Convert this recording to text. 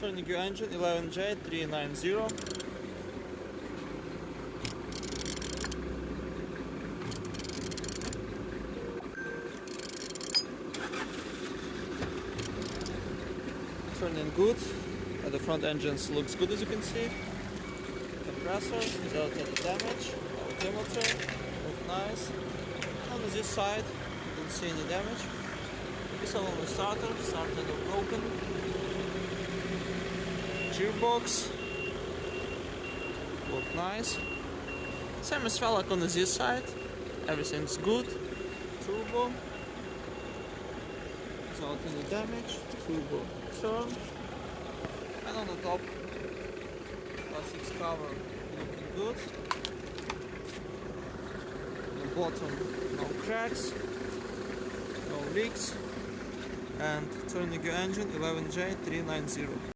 Turning your engine 11J390. Turning good. The front engine looks good, as you can see. Compressor without any damage. Altimeter looks nice. On this side, you don't see any damage. This one on the starter not broken. Gearbox look nice. Same as well like on this side. Everything's good. Turbo without any damage. Turbo turn. And on the top, plastics cover looking good. On the bottom, no cracks, no leaks. And turning your engine 11J390.